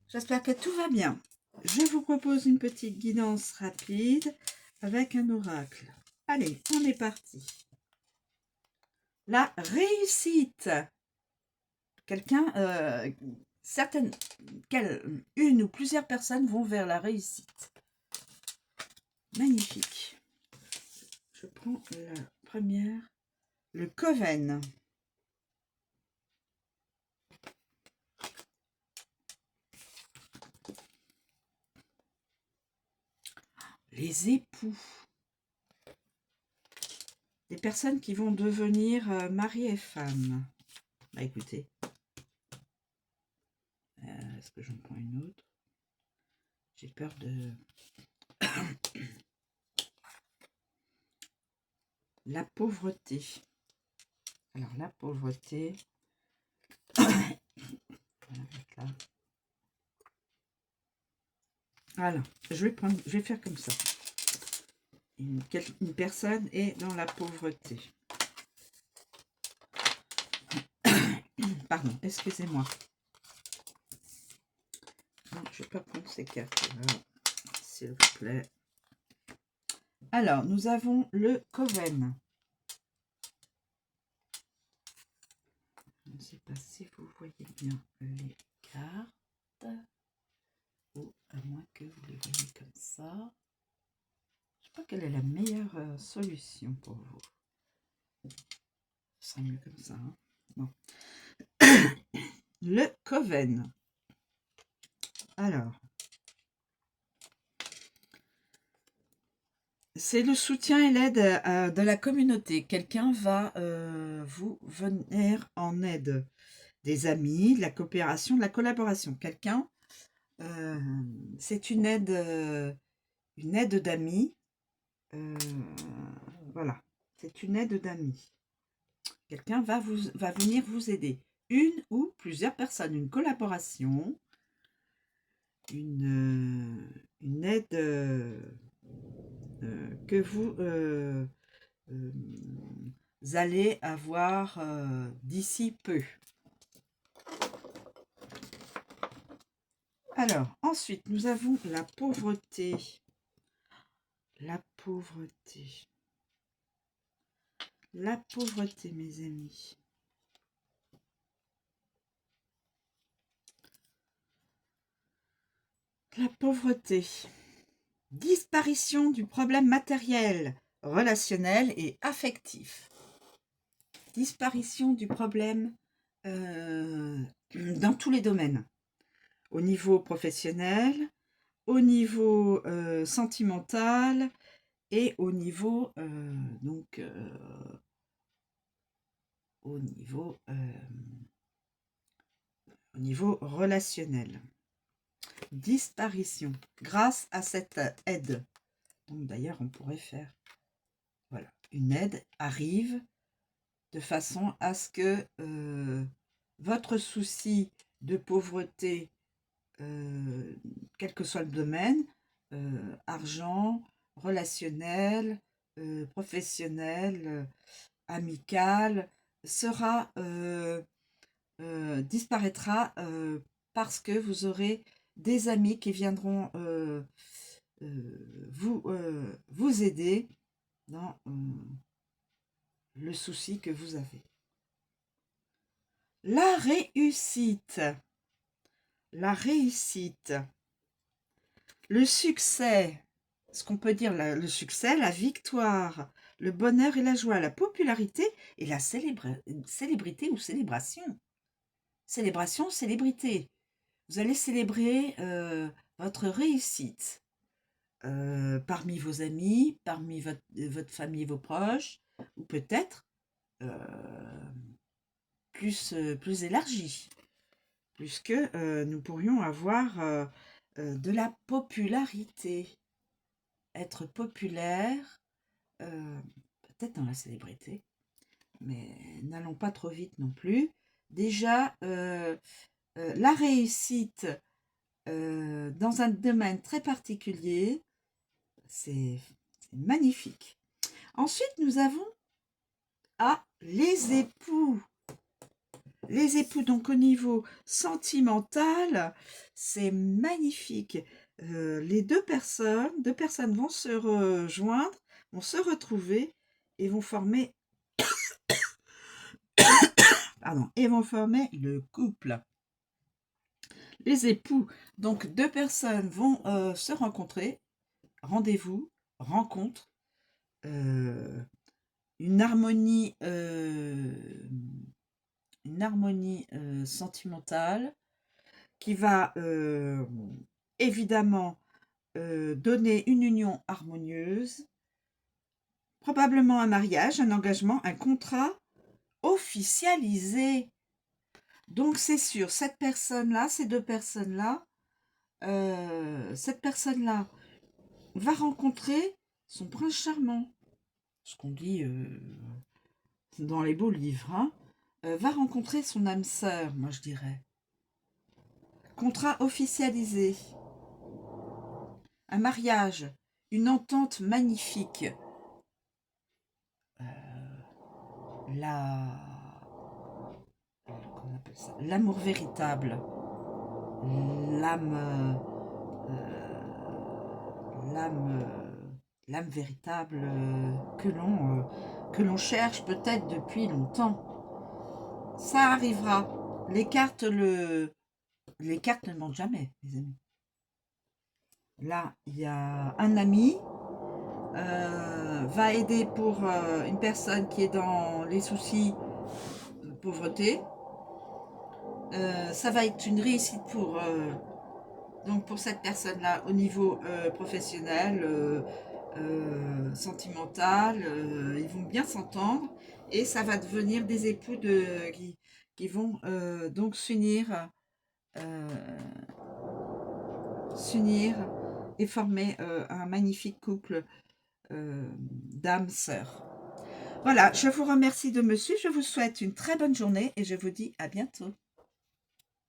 J'espère que tout va bien. Je vous propose une petite guidance rapide avec un oracle. Allez, on est parti. La réussite. Quelqu'un, une ou plusieurs personnes vont vers la réussite. Magnifique. Je prends la première. Le Coven. Les époux. Des personnes qui vont devenir mari et femme. Bah écoutez. Est-ce que j'en prends une autre? J'ai peur de... La pauvreté. Alors, la pauvreté... Voilà, je vais faire comme ça. Une personne est dans la pauvreté. Pardon, excusez-moi. Je ne vais pas prendre ces cartes-là, s'il vous plaît. Alors, nous avons le Coven. Je ne sais pas si vous voyez bien les cartes. Ou à moins que vous les voyez comme ça. Je ne sais pas quelle est la meilleure solution pour vous. Ce serait mieux comme ça. Hein. Bon. Le Coven. Alors, c'est le soutien et l'aide de la communauté. Quelqu'un va vous venir en aide. Des amis, de la coopération, de la collaboration. Quelqu'un, c'est une aide d'amis. Voilà, c'est une aide d'amis. Quelqu'un va venir vous aider. Une ou plusieurs personnes, une collaboration, une aide que vous allez avoir d'ici peu. Alors, ensuite, nous avons la pauvreté. La pauvreté. La pauvreté, mes amis. La pauvreté. Disparition du problème matériel, relationnel et affectif. Disparition du problème dans tous les domaines. Au niveau professionnel, au niveau sentimental et au niveau au niveau relationnel. Disparition grâce à cette aide. Donc d'ailleurs, on pourrait faire, voilà, une aide arrive de façon à ce que votre souci de pauvreté, quel que soit le domaine, argent, relationnel, professionnel, amical, sera disparaîtra parce que vous aurez des amis qui viendront vous aider dans le souci que vous avez. La réussite. La réussite. Le succès. Ce qu'on peut dire, le succès, la victoire, le bonheur et la joie, la popularité et la célébrité ou célébration. Célébration, célébrité. Vous allez célébrer votre réussite parmi vos amis, parmi votre famille, vos proches, ou peut-être plus élargie, puisque nous pourrions avoir de la popularité. Être populaire, peut-être dans la célébrité, mais n'allons pas trop vite non plus. Déjà, la réussite dans un domaine très particulier, c'est magnifique. Ensuite, nous avons les époux. Les époux, donc au niveau sentimental, c'est magnifique. Les deux personnes vont se rejoindre, vont se retrouver et vont former, pardon, et vont former le couple. Les époux, donc deux personnes vont se rencontrer, rendez-vous, rencontre, euh, une harmonie, sentimentale qui va évidemment donner une union harmonieuse, probablement un mariage, un engagement, un contrat officialisé. Donc c'est sûr, cette personne-là, ces deux personnes-là, cette personne-là va rencontrer son prince charmant, ce qu'on dit dans les beaux livres, hein, va rencontrer son âme sœur, moi je dirais. Contrat officialisé, un mariage, une entente magnifique, la... comment on appelle ça, l'amour véritable, l'âme, l'âme, l'âme véritable que l'on cherche peut-être depuis longtemps. Ça arrivera. Les cartes ne mentent jamais, les amis. Là, il y a un ami va aider pour une personne qui est dans les soucis de pauvreté. Ça va être une réussite donc pour cette personne-là au niveau professionnel, sentimental. Ils vont bien s'entendre et ça va devenir des époux qui vont donc euh, s'unir et former un magnifique couple d'âmes sœurs. Voilà, je vous remercie de me suivre, je vous souhaite une très bonne journée et je vous dis à bientôt.